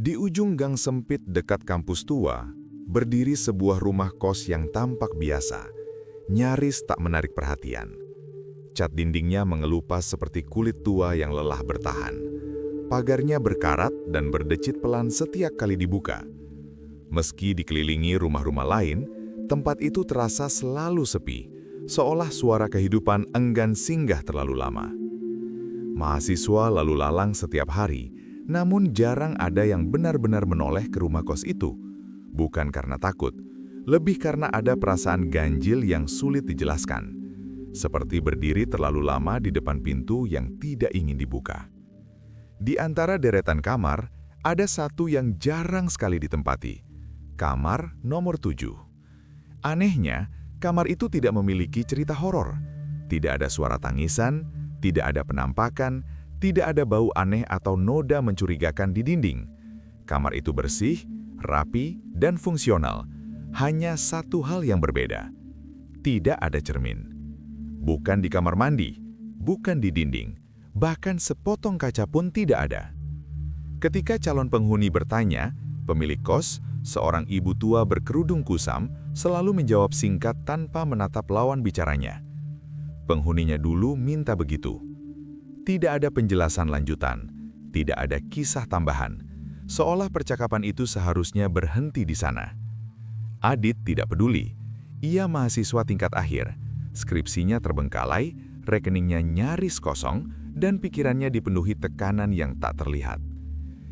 Di ujung gang sempit dekat kampus tua, berdiri sebuah rumah kos yang tampak biasa, nyaris tak menarik perhatian. Cat dindingnya mengelupas seperti kulit tua yang lelah bertahan. Pagarnya berkarat dan berdecit pelan setiap kali dibuka. Meski dikelilingi rumah-rumah lain, tempat itu terasa selalu sepi, seolah suara kehidupan enggan singgah terlalu lama. Mahasiswa lalu lalang setiap hari, namun jarang ada yang benar-benar menoleh ke rumah kos itu. Bukan karena takut, lebih karena ada perasaan ganjil yang sulit dijelaskan. Seperti berdiri terlalu lama di depan pintu yang tidak ingin dibuka. Di antara deretan kamar, ada satu yang jarang sekali ditempati. Kamar nomor 7. Anehnya, kamar itu tidak memiliki cerita horor. Tidak ada suara tangisan, tidak ada penampakan, tidak ada bau aneh atau noda mencurigakan di dinding. Kamar itu bersih, rapi, dan fungsional. Hanya satu hal yang berbeda. Tidak ada cermin. Bukan di kamar mandi, bukan di dinding, bahkan sepotong kaca pun tidak ada. Ketika calon penghuni bertanya, pemilik kos, seorang ibu tua berkerudung kusam, selalu menjawab singkat tanpa menatap lawan bicaranya. Penghuninya dulu minta begitu. Tidak ada penjelasan lanjutan, tidak ada kisah tambahan, seolah percakapan itu seharusnya berhenti di sana. Adit tidak peduli. Ia mahasiswa tingkat akhir, skripsinya terbengkalai, rekeningnya nyaris kosong, dan pikirannya dipenuhi tekanan yang tak terlihat.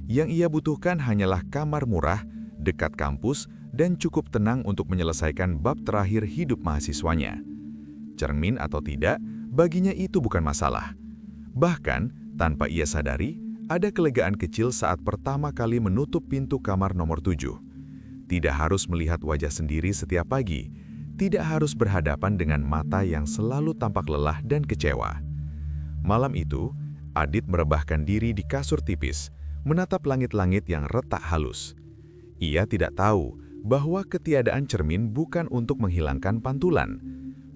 Yang ia butuhkan hanyalah kamar murah, dekat kampus, dan cukup tenang untuk menyelesaikan bab terakhir hidup mahasiswanya. Cermin atau tidak, baginya itu bukan masalah. Bahkan, tanpa ia sadari, ada kelegaan kecil saat pertama kali menutup pintu kamar nomor 7. Tidak harus melihat wajah sendiri setiap pagi, tidak harus berhadapan dengan mata yang selalu tampak lelah dan kecewa. Malam itu, Adit merebahkan diri di kasur tipis, menatap langit-langit yang retak halus. Ia tidak tahu bahwa ketiadaan cermin bukan untuk menghilangkan pantulan,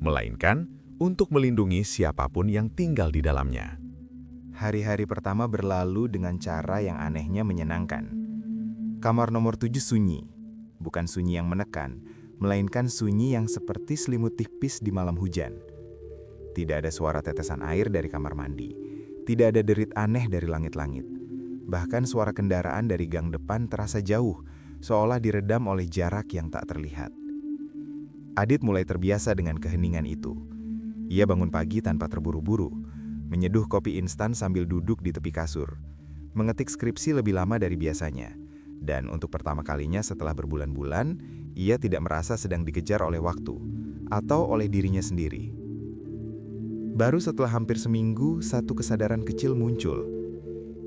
melainkan untuk melindungi siapapun yang tinggal di dalamnya. Hari-hari pertama berlalu dengan cara yang anehnya menyenangkan. Kamar nomor 7 sunyi, bukan sunyi yang menekan, melainkan sunyi yang seperti selimut tipis di malam hujan. Tidak ada suara tetesan air dari kamar mandi, tidak ada derit aneh dari langit-langit. Bahkan suara kendaraan dari gang depan terasa jauh, seolah diredam oleh jarak yang tak terlihat. Adit mulai terbiasa dengan keheningan itu. Ia bangun pagi tanpa terburu-buru, menyeduh kopi instan sambil duduk di tepi kasur, mengetik skripsi lebih lama dari biasanya, dan untuk pertama kalinya setelah berbulan-bulan, ia tidak merasa sedang dikejar oleh waktu, atau oleh dirinya sendiri. Baru setelah hampir seminggu, satu kesadaran kecil muncul.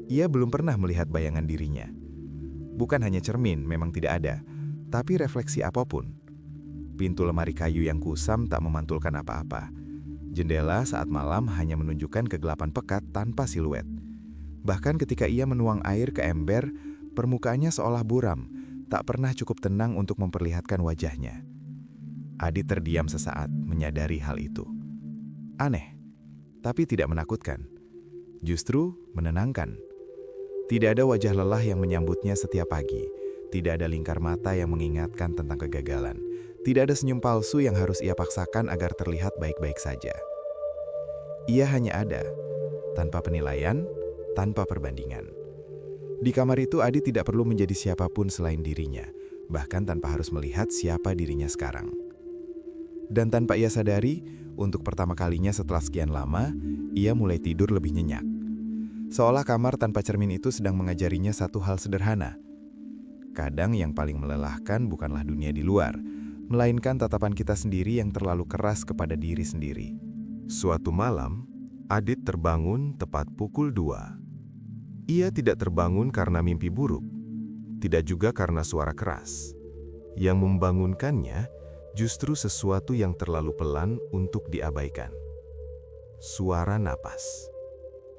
Ia belum pernah melihat bayangan dirinya. Bukan hanya cermin, memang tidak ada, tapi refleksi apapun. Pintu lemari kayu yang kusam tak memantulkan apa-apa. Jendela saat malam hanya menunjukkan kegelapan pekat tanpa siluet. Bahkan ketika ia menuang air ke ember, permukaannya seolah buram, tak pernah cukup tenang untuk memperlihatkan wajahnya. Adit terdiam sesaat, menyadari hal itu. Aneh, tapi tidak menakutkan. Justru menenangkan. Tidak ada wajah lelah yang menyambutnya setiap pagi. Tidak ada lingkar mata yang mengingatkan tentang kegagalan. Tidak ada senyum palsu yang harus ia paksakan agar terlihat baik-baik saja. Ia hanya ada, tanpa penilaian, tanpa perbandingan. Di kamar itu Adit tidak perlu menjadi siapapun selain dirinya, bahkan tanpa harus melihat siapa dirinya sekarang. Dan tanpa ia sadari, untuk pertama kalinya setelah sekian lama, ia mulai tidur lebih nyenyak. Seolah kamar tanpa cermin itu sedang mengajarinya satu hal sederhana. Kadang yang paling melelahkan bukanlah dunia di luar, melainkan tatapan kita sendiri yang terlalu keras kepada diri sendiri. Suatu malam, Adit terbangun tepat pukul 2. Ia tidak terbangun karena mimpi buruk, tidak juga karena suara keras. Yang membangunkannya justru sesuatu yang terlalu pelan untuk diabaikan. Suara napas.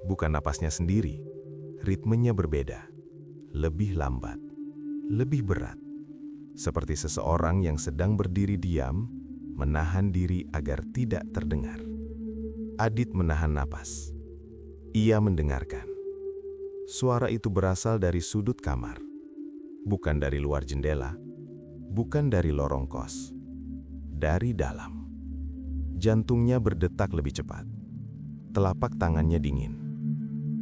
Bukan napasnya sendiri, ritmenya berbeda, lebih lambat, lebih berat. Seperti seseorang yang sedang berdiri diam, menahan diri agar tidak terdengar. Adit menahan napas. Ia mendengarkan. Suara itu berasal dari sudut kamar, Bukan dari luar jendela, bukan dari lorong kos, dari dalam. Jantungnya berdetak lebih cepat. Telapak tangannya dingin.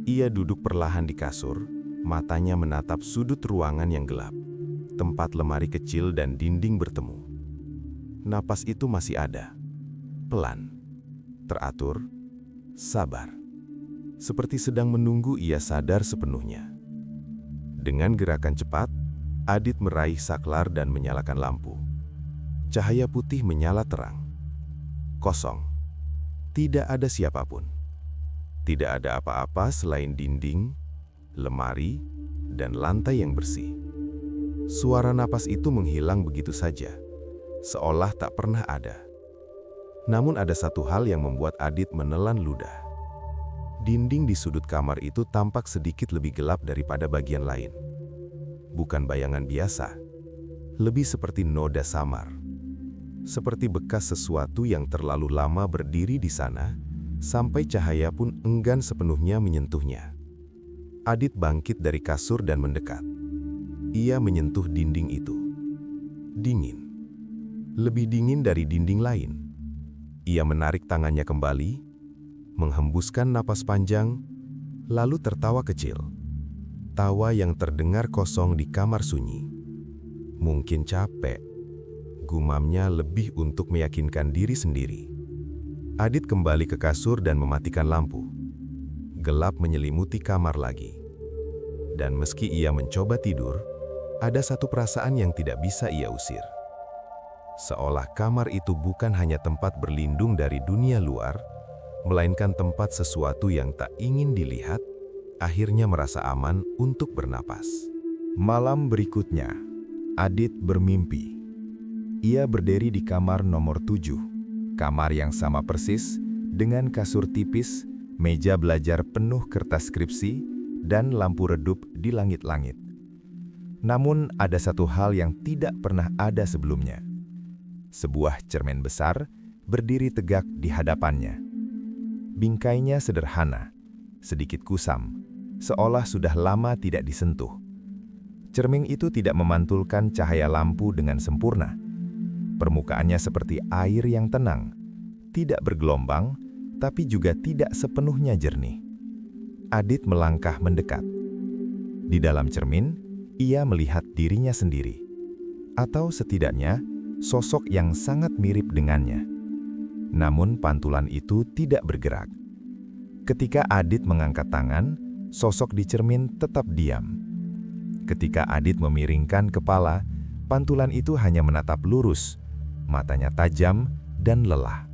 Ia duduk perlahan di kasur, matanya menatap sudut ruangan yang gelap, tempat lemari kecil dan dinding bertemu. Napas itu masih ada, pelan, teratur, sabar. Seperti sedang menunggu ia sadar sepenuhnya. Dengan gerakan cepat, Adit meraih saklar dan menyalakan lampu. Cahaya putih menyala terang. Kosong. Tidak ada siapapun. Tidak ada apa-apa selain dinding, lemari, dan lantai yang bersih. Suara napas itu menghilang begitu saja, seolah tak pernah ada. Namun ada satu hal yang membuat Adit menelan ludah. Dinding di sudut kamar itu tampak sedikit lebih gelap daripada bagian lain. Bukan bayangan biasa, lebih seperti noda samar. Seperti bekas sesuatu yang terlalu lama berdiri di sana, sampai cahaya pun enggan sepenuhnya menyentuhnya. Adit bangkit dari kasur dan mendekat. Ia menyentuh dinding itu. Dingin. Lebih dingin dari dinding lain. Ia menarik tangannya kembali, menghembuskan napas panjang, lalu tertawa kecil. Tawa yang terdengar kosong di kamar sunyi. Mungkin capek, gumamnya lebih untuk meyakinkan diri sendiri. Adit kembali ke kasur dan mematikan lampu. Gelap menyelimuti kamar lagi. Dan meski ia mencoba tidur, ada satu perasaan yang tidak bisa ia usir. Seolah kamar itu bukan hanya tempat berlindung dari dunia luar, melainkan tempat sesuatu yang tak ingin dilihat, akhirnya merasa aman untuk bernapas. Malam berikutnya, Adit bermimpi. Ia berdiri di kamar nomor 7, kamar yang sama persis, dengan kasur tipis, meja belajar penuh kertas skripsi, dan lampu redup di langit-langit. Namun ada satu hal yang tidak pernah ada sebelumnya. Sebuah cermin besar berdiri tegak di hadapannya. Bingkainya sederhana, sedikit kusam, seolah sudah lama tidak disentuh. Cermin itu tidak memantulkan cahaya lampu dengan sempurna. Permukaannya seperti air yang tenang, tidak bergelombang, tapi juga tidak sepenuhnya jernih. Adit melangkah mendekat. Di dalam cermin, ia melihat dirinya sendiri, atau setidaknya sosok yang sangat mirip dengannya. Namun pantulan itu tidak bergerak. Ketika Adit mengangkat tangan, sosok di cermin tetap diam. Ketika Adit memiringkan kepala, pantulan itu hanya menatap lurus, matanya tajam dan lelah.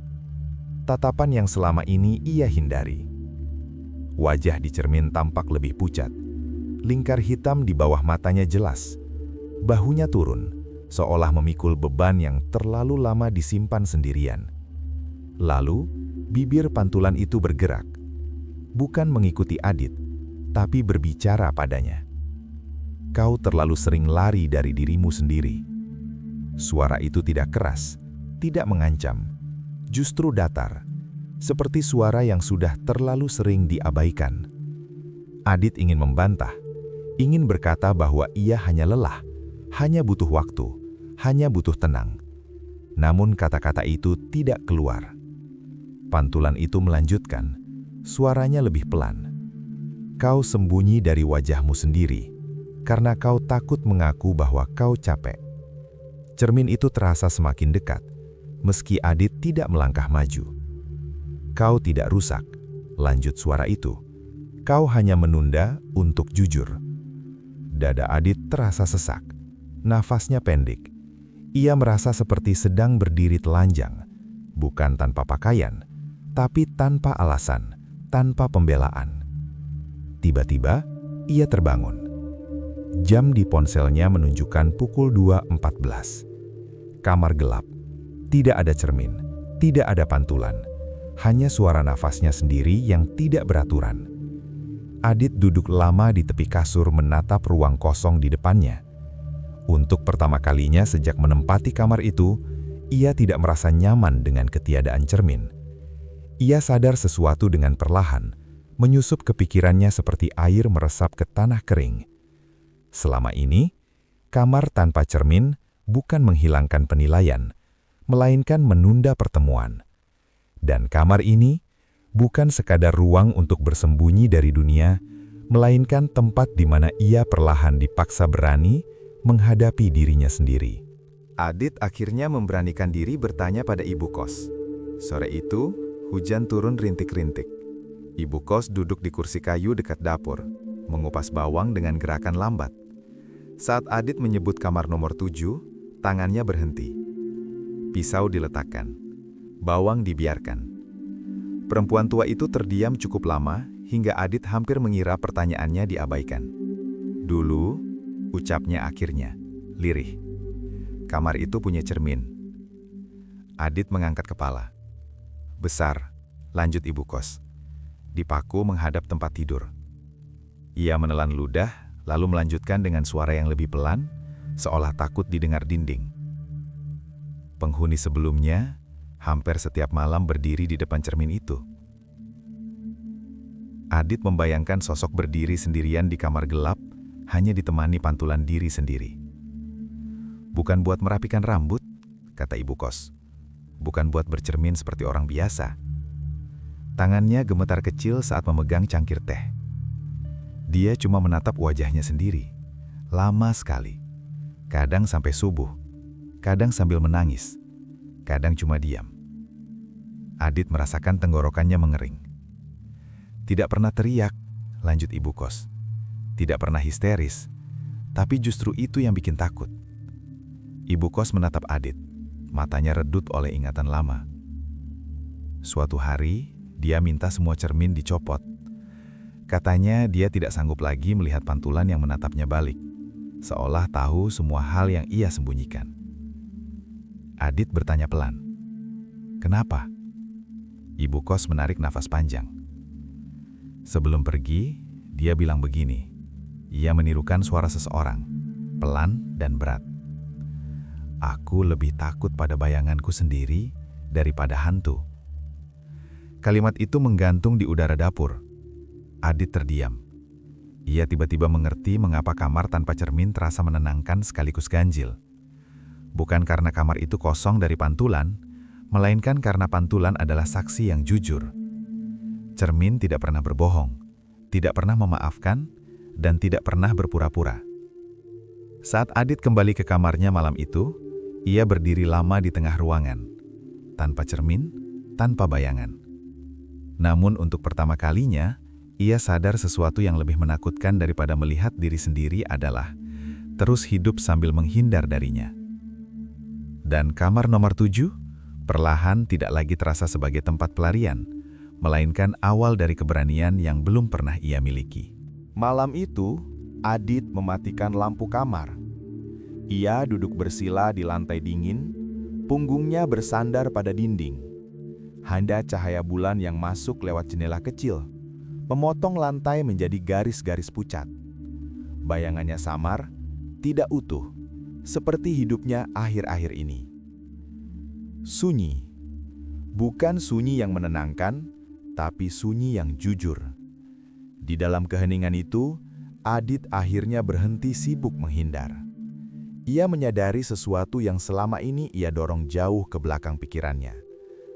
Tatapan yang selama ini ia hindari. Wajah di cermin tampak lebih pucat. Lingkar hitam di bawah matanya jelas. Bahunya turun, seolah memikul beban yang terlalu lama disimpan sendirian. Lalu, bibir pantulan itu bergerak. Bukan mengikuti Adit, tapi berbicara padanya. Kau terlalu sering lari dari dirimu sendiri. Suara itu tidak keras, tidak mengancam, justru datar, seperti suara yang sudah terlalu sering diabaikan. Adit ingin membantah, ingin berkata bahwa ia hanya lelah, hanya butuh waktu, hanya butuh tenang. Namun kata-kata itu tidak keluar. Pantulan itu melanjutkan, suaranya lebih pelan. Kau sembunyi dari wajahmu sendiri, karena kau takut mengaku bahwa kau capek. Cermin itu terasa semakin dekat, meski Adit tidak melangkah maju. Kau tidak rusak, lanjut suara itu. Kau hanya menunda untuk jujur. Dada Adit terasa sesak, nafasnya pendek. Ia merasa seperti sedang berdiri telanjang, bukan tanpa pakaian, tapi tanpa alasan, tanpa pembelaan. Tiba-tiba, ia terbangun. Jam di ponselnya menunjukkan pukul 2.14. Kamar gelap. Tidak ada cermin, tidak ada pantulan. Hanya suara nafasnya sendiri yang tidak beraturan. Adit duduk lama di tepi kasur menatap ruang kosong di depannya. Untuk pertama kalinya sejak menempati kamar itu, ia tidak merasa nyaman dengan ketiadaan cermin. Ia sadar sesuatu dengan perlahan, menyusup ke pikirannya seperti air meresap ke tanah kering. Selama ini, Kamar tanpa cermin bukan menghilangkan penilaian, melainkan menunda pertemuan. Dan kamar ini bukan sekadar ruang untuk bersembunyi dari dunia, melainkan tempat di mana ia perlahan dipaksa berani menghadapi dirinya sendiri. Adit akhirnya memberanikan diri bertanya pada ibu kos. Sore itu, hujan turun rintik-rintik. Ibu kos duduk di kursi kayu dekat dapur, mengupas bawang dengan gerakan lambat. Saat Adit menyebut kamar nomor 7, tangannya berhenti. Pisau diletakkan. Bawang dibiarkan. Perempuan tua itu terdiam cukup lama hingga Adit hampir mengira pertanyaannya diabaikan. Dulu, ucapnya akhirnya, lirih. Kamar itu punya cermin. Adit mengangkat kepala. Besar, lanjut ibu kos. Dipaku menghadap tempat tidur. Ia menelan ludah, lalu melanjutkan dengan suara yang lebih pelan, seolah takut didengar dinding. Penghuni sebelumnya hampir setiap malam berdiri di depan cermin itu. Adit membayangkan sosok berdiri sendirian di kamar gelap, hanya ditemani pantulan diri sendiri. Bukan buat merapikan rambut, kata ibu kos. Bukan buat bercermin seperti orang biasa. Tangannya gemetar kecil saat memegang cangkir teh. Dia cuma menatap wajahnya sendiri, lama sekali. Kadang sampai subuh, kadang sambil menangis, kadang cuma diam. Adit merasakan tenggorokannya mengering. Tidak pernah teriak, lanjut ibu kos. Tidak pernah histeris, tapi justru itu yang bikin takut. Ibu kos menatap Adit, matanya redup oleh ingatan lama. Suatu hari, dia minta semua cermin dicopot. Katanya dia tidak sanggup lagi melihat pantulan yang menatapnya balik, seolah tahu semua hal yang ia sembunyikan. Adit bertanya pelan, "Kenapa?" Ibu kos menarik nafas panjang. Sebelum pergi, dia bilang begini. Ia menirukan suara seseorang, pelan dan berat. "Aku lebih takut pada bayanganku sendiri daripada hantu." Kalimat itu menggantung di udara dapur. Adit terdiam. Ia tiba-tiba mengerti mengapa kamar tanpa cermin terasa menenangkan sekaligus ganjil. Bukan karena kamar itu kosong dari pantulan, melainkan karena pantulan adalah saksi yang jujur. Cermin tidak pernah berbohong, tidak pernah memaafkan, dan tidak pernah berpura-pura. Saat Adit kembali ke kamarnya malam itu, ia berdiri lama di tengah ruangan, tanpa cermin, tanpa bayangan. Namun untuk pertama kalinya, ia sadar sesuatu yang lebih menakutkan daripada melihat diri sendiri adalah terus hidup sambil menghindar darinya. Dan kamar nomor 7 perlahan tidak lagi terasa sebagai tempat pelarian, melainkan awal dari keberanian yang belum pernah ia miliki. Malam itu, Adit mematikan lampu kamar. Ia duduk bersila di lantai dingin, punggungnya bersandar pada dinding. Handa cahaya bulan yang masuk lewat jendela kecil, memotong lantai menjadi garis-garis pucat. Bayangannya samar, tidak utuh, seperti hidupnya akhir-akhir ini. Sunyi. Bukan sunyi yang menenangkan, tapi sunyi yang jujur. Di dalam keheningan itu, Adit akhirnya berhenti sibuk menghindar. Ia menyadari sesuatu yang selama ini ia dorong jauh ke belakang pikirannya.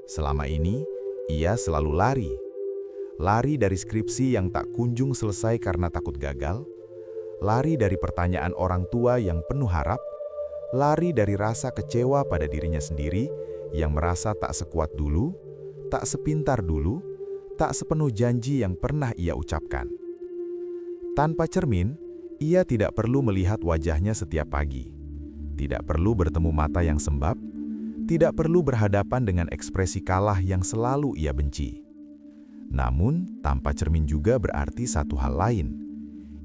Selama ini, ia selalu lari. Lari dari skripsi yang tak kunjung selesai karena takut gagal, lari dari pertanyaan orang tua yang penuh harap, lari dari rasa kecewa pada dirinya sendiri yang merasa tak sekuat dulu, tak sepintar dulu, tak sepenuh janji yang pernah ia ucapkan. Tanpa cermin, ia tidak perlu melihat wajahnya setiap pagi, tidak perlu bertemu mata yang sembab, tidak perlu berhadapan dengan ekspresi kalah yang selalu ia benci. Namun, tanpa cermin juga berarti satu hal lain.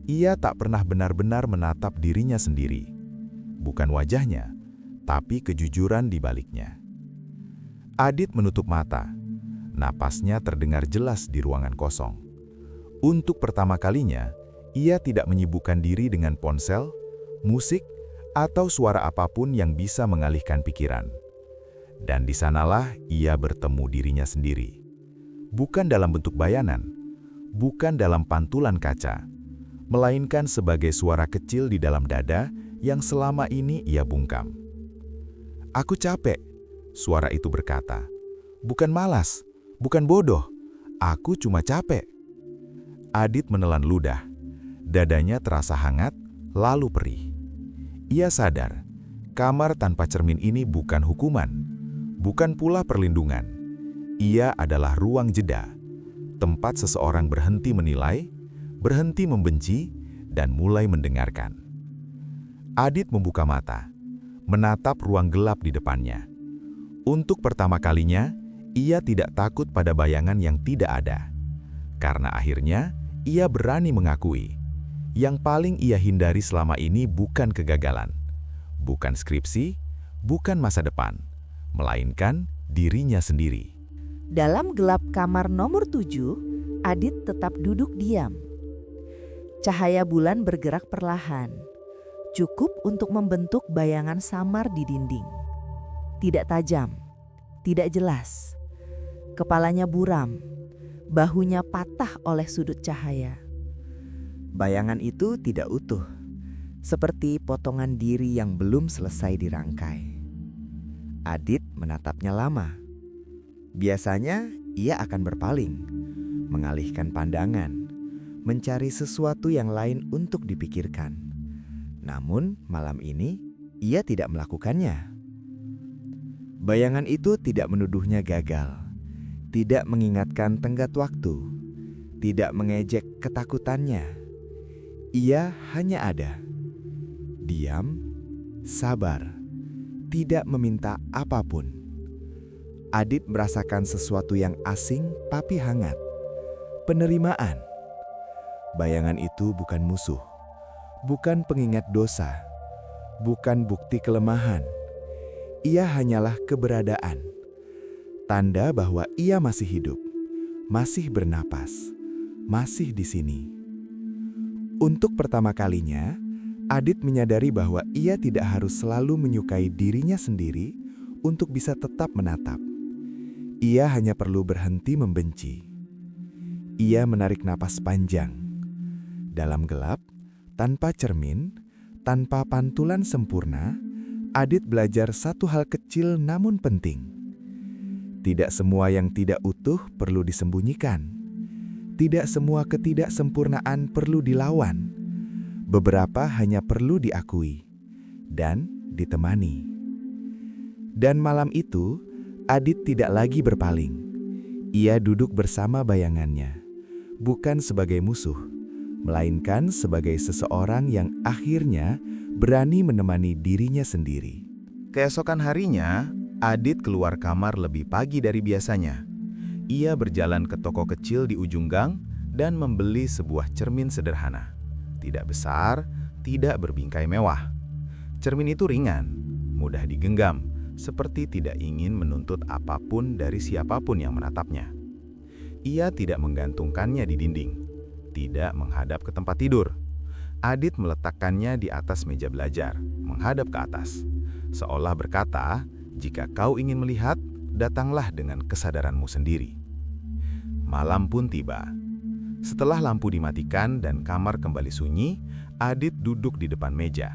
Ia tak pernah benar-benar menatap dirinya sendiri. Bukan wajahnya, tapi kejujuran di baliknya. Adit menutup mata. Napasnya terdengar jelas di ruangan kosong. Untuk pertama kalinya, ia tidak menyibukkan diri dengan ponsel, musik, atau suara apapun yang bisa mengalihkan pikiran. Dan di sanalah ia bertemu dirinya sendiri. Bukan dalam bentuk bayanan, bukan dalam pantulan kaca, melainkan sebagai suara kecil di dalam dada yang selama ini ia bungkam. "Aku capek," suara itu berkata. "Bukan malas, bukan bodoh, aku cuma capek." Adit menelan ludah. Dadanya terasa hangat, lalu perih. Ia sadar, kamar tanpa cermin ini bukan hukuman, bukan pula perlindungan. Ia adalah ruang jeda, tempat seseorang berhenti menilai, berhenti membenci, dan mulai mendengarkan. Adit membuka mata, menatap ruang gelap di depannya. Untuk pertama kalinya, ia tidak takut pada bayangan yang tidak ada. Karena akhirnya, ia berani mengakui, yang paling ia hindari selama ini bukan kegagalan, bukan skripsi, bukan masa depan, melainkan dirinya sendiri. Dalam gelap kamar nomor 7, Adit tetap duduk diam. Cahaya bulan bergerak perlahan, cukup untuk membentuk bayangan samar di dinding. Tidak tajam, tidak jelas. Kepalanya buram, bahunya patah oleh sudut cahaya. Bayangan itu tidak utuh, seperti potongan diri yang belum selesai dirangkai. Adit menatapnya lama. Biasanya ia akan berpaling, mengalihkan pandangan, mencari sesuatu yang lain untuk dipikirkan. Namun malam ini ia tidak melakukannya. Bayangan itu tidak menuduhnya gagal, tidak mengingatkan tenggat waktu, tidak mengejek ketakutannya. Ia hanya ada, diam, sabar, tidak meminta apapun. Adit merasakan sesuatu yang asing tapi hangat, penerimaan. Bayangan itu bukan musuh, bukan pengingat dosa, bukan bukti kelemahan. Ia hanyalah keberadaan, tanda bahwa ia masih hidup, masih bernapas, masih di sini. Untuk pertama kalinya, Adit menyadari bahwa ia tidak harus selalu menyukai dirinya sendiri untuk bisa tetap menatap. Ia hanya perlu berhenti membenci. Ia menarik napas panjang. Dalam gelap, tanpa cermin, tanpa pantulan sempurna, Adit belajar satu hal kecil namun penting. Tidak semua yang tidak utuh perlu disembunyikan. Tidak semua ketidaksempurnaan perlu dilawan. Beberapa hanya perlu diakui dan ditemani. Dan malam itu, Adit tidak lagi berpaling. Ia duduk bersama bayangannya, bukan sebagai musuh, melainkan sebagai seseorang yang akhirnya berani menemani dirinya sendiri. Keesokan harinya, Adit keluar kamar lebih pagi dari biasanya. Ia berjalan ke toko kecil di ujung gang dan membeli sebuah cermin sederhana. Tidak besar, tidak berbingkai mewah. Cermin itu ringan, mudah digenggam, seperti tidak ingin menuntut apapun dari siapapun yang menatapnya. Ia tidak menggantungkannya di dinding, tidak menghadap ke tempat tidur. Adit meletakkannya di atas meja belajar, menghadap ke atas. Seolah berkata, jika kau ingin melihat, datanglah dengan kesadaranmu sendiri. Malam pun tiba. Setelah lampu dimatikan dan kamar kembali sunyi, Adit duduk di depan meja.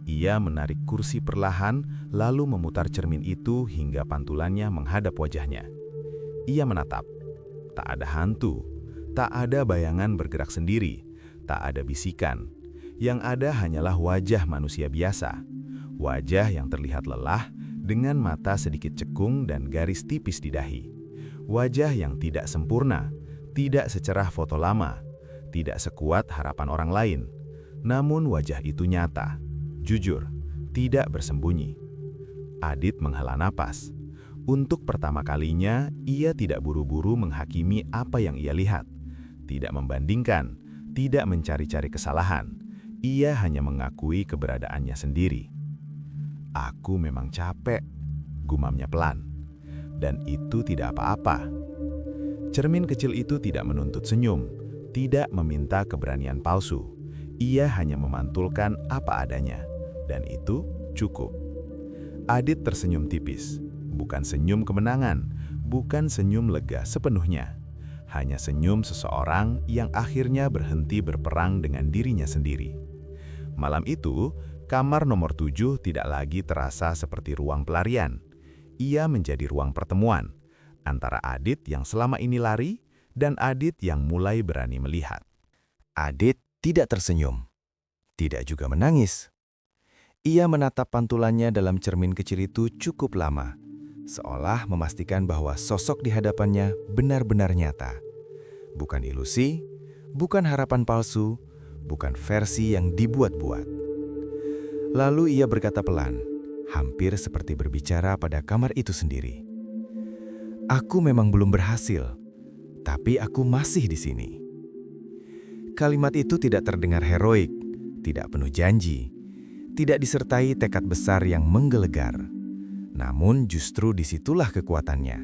Ia menarik kursi perlahan, lalu memutar cermin itu hingga pantulannya menghadap wajahnya. Ia menatap. Tak ada hantu, tak ada bayangan bergerak sendiri, tak ada bisikan. Yang ada hanyalah wajah manusia biasa. Wajah yang terlihat lelah, dengan mata sedikit cekung dan garis tipis di dahi. Wajah yang tidak sempurna, tidak secerah foto lama, tidak sekuat harapan orang lain. Namun wajah itu nyata, jujur, tidak bersembunyi. Adit menghela napas. Untuk pertama kalinya, ia tidak buru-buru menghakimi apa yang ia lihat. Tidak membandingkan, tidak mencari-cari kesalahan. Ia hanya mengakui keberadaannya sendiri. "Aku memang capek," gumamnya pelan. Dan itu tidak apa-apa. Cermin kecil itu tidak menuntut senyum, tidak meminta keberanian palsu. Ia hanya memantulkan apa adanya, dan itu cukup. Adit tersenyum tipis, bukan senyum kemenangan, bukan senyum lega sepenuhnya. Hanya senyum seseorang yang akhirnya berhenti berperang dengan dirinya sendiri. Malam itu, Kamar nomor 7 tidak lagi terasa seperti ruang pelarian. Ia menjadi ruang pertemuan antara Adit yang selama ini lari dan Adit yang mulai berani melihat. Adit tidak tersenyum, tidak juga menangis. Ia menatap pantulannya dalam cermin kecil itu cukup lama, seolah memastikan bahwa sosok di hadapannya benar-benar nyata. Bukan ilusi, bukan harapan palsu, bukan versi yang dibuat-buat. Lalu ia berkata pelan, hampir seperti berbicara pada kamar itu sendiri. Aku memang belum berhasil, tapi aku masih di sini. Kalimat itu tidak terdengar heroik, tidak penuh janji, tidak disertai tekad besar yang menggelegar. Namun justru disitulah kekuatannya.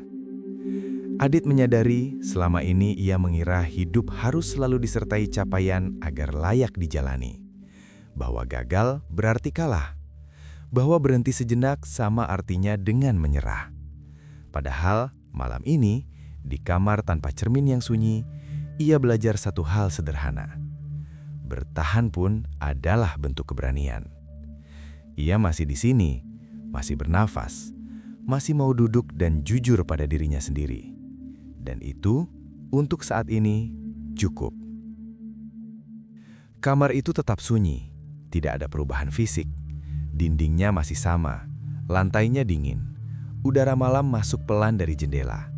Adit menyadari selama ini ia mengira hidup harus selalu disertai capaian agar layak dijalani. Bahwa gagal berarti kalah. Bahwa berhenti sejenak sama artinya dengan menyerah. Padahal malam ini, di kamar tanpa cermin yang sunyi, ia belajar satu hal sederhana. Bertahan pun adalah bentuk keberanian. Ia masih di sini, masih bernafas, masih mau duduk dan jujur pada dirinya sendiri. Dan itu, untuk saat ini, cukup. Kamar itu tetap sunyi, tidak ada perubahan fisik. Dindingnya masih sama, lantainya dingin. Udara malam masuk pelan dari jendela.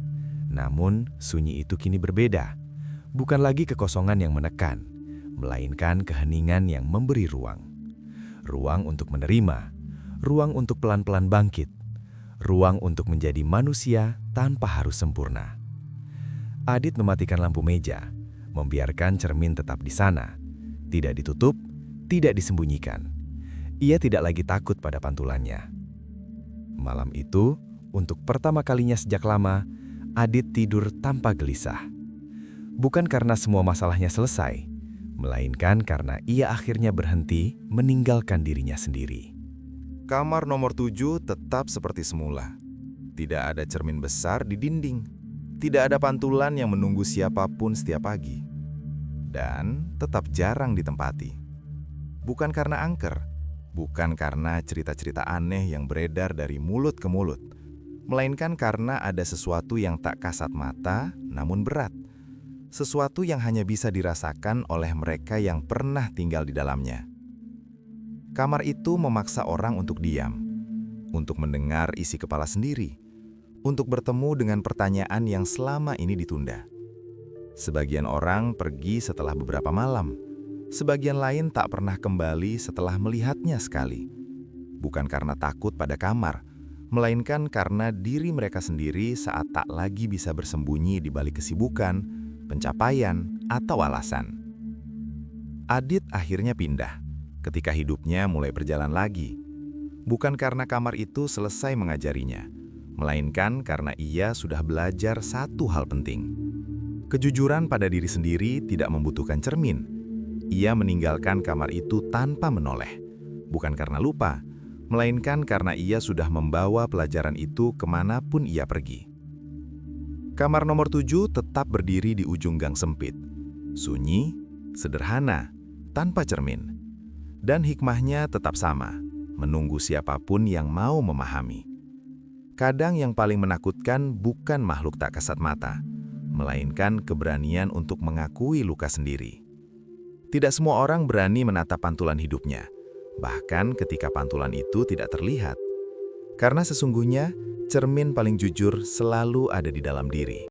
Namun, sunyi itu kini berbeda. Bukan lagi kekosongan yang menekan, melainkan keheningan yang memberi ruang. Ruang untuk menerima, ruang untuk pelan-pelan bangkit, ruang untuk menjadi manusia tanpa harus sempurna. Adit mematikan lampu meja, membiarkan cermin tetap di sana. Tidak ditutup, tidak disembunyikan. Ia tidak lagi takut pada pantulannya. Malam itu, untuk pertama kalinya sejak lama, Adit tidur tanpa gelisah. Bukan karena semua masalahnya selesai, melainkan karena ia akhirnya berhenti meninggalkan dirinya sendiri. Kamar nomor 7 tetap seperti semula. Tidak ada cermin besar di dinding. Tidak ada pantulan yang menunggu siapapun setiap pagi. Dan tetap jarang ditempati. Bukan karena angker, bukan karena cerita-cerita aneh yang beredar dari mulut ke mulut, melainkan karena ada sesuatu yang tak kasat mata namun berat. Sesuatu yang hanya bisa dirasakan oleh mereka yang pernah tinggal di dalamnya. Kamar itu memaksa orang untuk diam, untuk mendengar isi kepala sendiri, untuk bertemu dengan pertanyaan yang selama ini ditunda. Sebagian orang pergi setelah beberapa malam, sebagian lain tak pernah kembali setelah melihatnya sekali. Bukan karena takut pada kamar, melainkan karena diri mereka sendiri saat tak lagi bisa bersembunyi di balik kesibukan, pencapaian, atau alasan. Adit akhirnya pindah ketika hidupnya mulai berjalan lagi. Bukan karena kamar itu selesai mengajarinya, melainkan karena ia sudah belajar satu hal penting. Kejujuran pada diri sendiri tidak membutuhkan cermin. Ia meninggalkan kamar itu tanpa menoleh, bukan karena lupa, melainkan karena ia sudah membawa pelajaran itu kemanapun ia pergi. Kamar nomor 7 tetap berdiri di ujung gang sempit. Sunyi, sederhana, tanpa cermin. Dan hikmahnya tetap sama, menunggu siapapun yang mau memahami. Kadang yang paling menakutkan bukan makhluk tak kasat mata, melainkan keberanian untuk mengakui luka sendiri. Tidak semua orang berani menatap pantulan hidupnya, bahkan ketika pantulan itu tidak terlihat. Karena sesungguhnya, cermin paling jujur selalu ada di dalam diri.